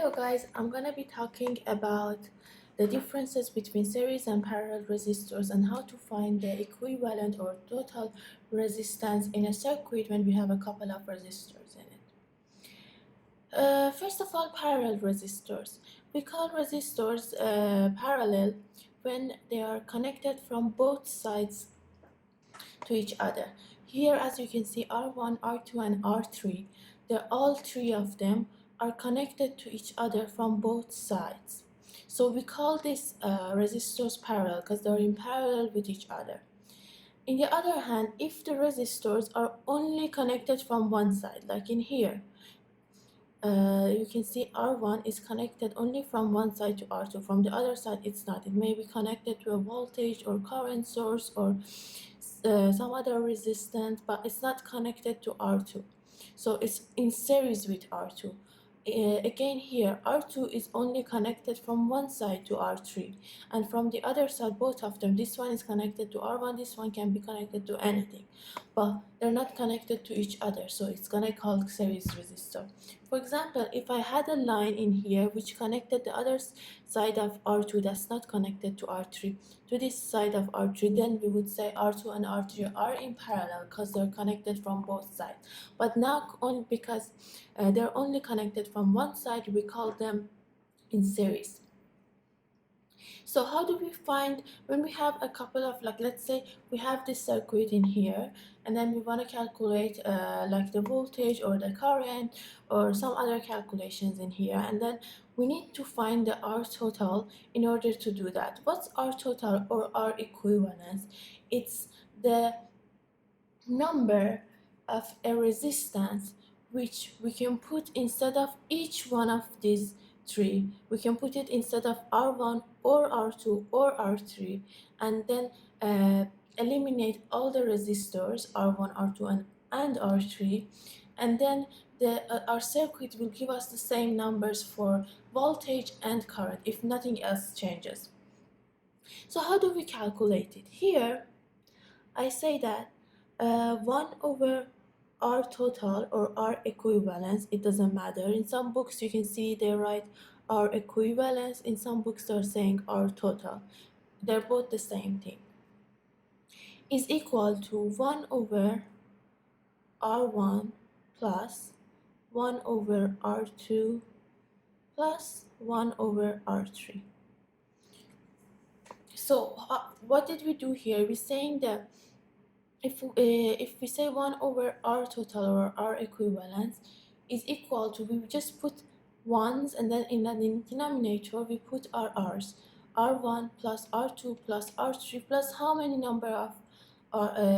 Hello guys, I'm gonna be talking about the differences between series and parallel resistors and how to find the equivalent or total resistance in a circuit when we have a couple of resistors in it. First of all, parallel resistors. We call resistors parallel when they are connected from both sides to each other. Here, as you can see, R1, R2, and R3, all three of them are connected to each other from both sides. So we call this resistors parallel because they're in parallel with each other. In the other hand, if the resistors are only connected from one side, like in here, you can see R1 is connected only from one side to R2. From the other side, it's not. It may be connected to a voltage or current source or some other resistance, but it's not connected to R2. So it's in series with R2. Again here, R2 is only connected from one side to R3, and from the other side, both of them, this one is connected to R1, this one can be connected to anything, but they're not connected to each other, so it's gonna call series resistor. For example, if I had a line in here which connected the other side of R2 that's not connected to R3 to this side of R3, then we would say R2 and R3 are in parallel because they're connected from both sides. But now, only because they're only connected from one side, we call them in series. So how do we find when we have a couple of, like, let's say we have this circuit in here, and then we want to calculate like the voltage or the current or some other calculations in here, and then we need to find the R total in order to do that. What's R total or R equivalence? It's the number of a resistance which we can put instead of each one of these three. We can put it instead of R1 or R2 or R3, and then eliminate all the resistors R1, R2, and R3, and then our circuit will give us the same numbers for voltage and current if nothing else changes. So how do we calculate it? Here I say that 1 over R total or R equivalence, it doesn't matter. In some books you can see they write R equivalence, in some books they're saying R total. They're both the same thing. Is equal to 1 over R1 plus 1 over R2 plus 1 over R3. So what did we do here? We're saying that if we say 1 over R total or R equivalence is equal to, we just put ones, and then in the denominator we put our R's. R1 plus R2 plus R3 plus how many number of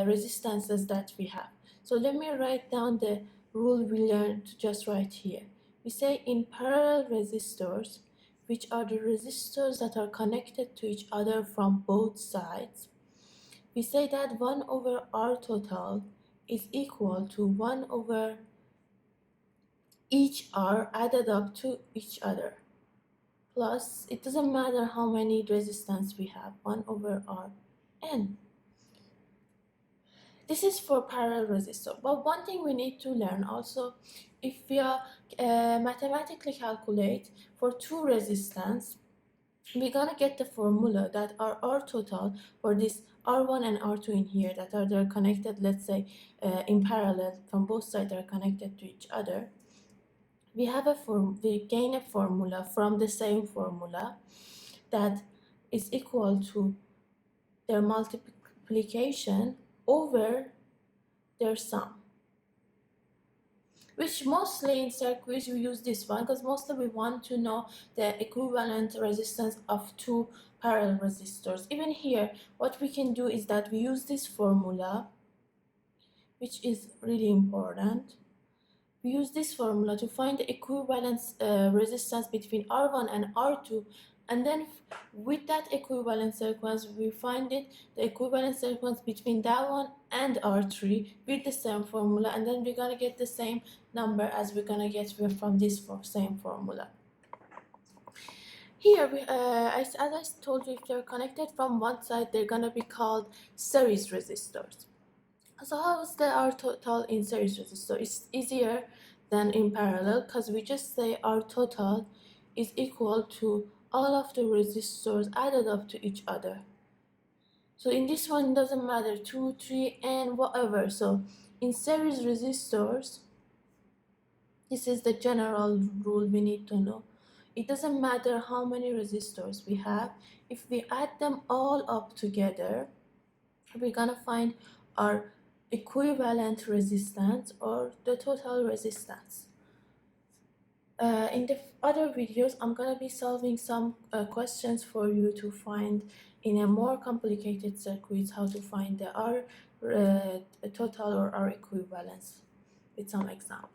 resistances that we have. So let me write down the rule we learned just right here. We say in parallel resistors, which are the resistors that are connected to each other from both sides, we say that 1 over R total is equal to 1 over each R added up to each other, plus, it doesn't matter how many resistance we have, 1 over R n. This is for parallel resistor. But one thing we need to learn also, if we are mathematically calculate for two resistance, we're gonna get the formula that our R total for this R1 and R2 in here that are they're connected, let's say in parallel from both sides they're connected to each other. We gain a formula from the same formula that is equal to their multiplication over their sum, which mostly in circuits we use this one because mostly we want to know the equivalent resistance of two parallel resistors. Even here, what we can do is that we use this formula, which is really important. We use this formula to find the equivalence resistance between R1 and R2, and then with that equivalent sequence we find the equivalent sequence between that one and R3 with the same formula, and then we're gonna get the same number as we're gonna get from this same formula. Here, as I told you, if they're connected from one side, they're gonna be called series resistors. So how is the R total in series resistor? It's easier than in parallel, because we just say our total is equal to all of the resistors added up to each other. So in this one, it doesn't matter 2, 3, and whatever. So in series resistors, this is the general rule we need to know. It doesn't matter how many resistors we have. If we add them all up together, we're gonna find our equivalent resistance or the total resistance. In the other videos, I'm gonna be solving some questions for you to find in a more complicated circuits how to find the R total or R equivalence with some examples.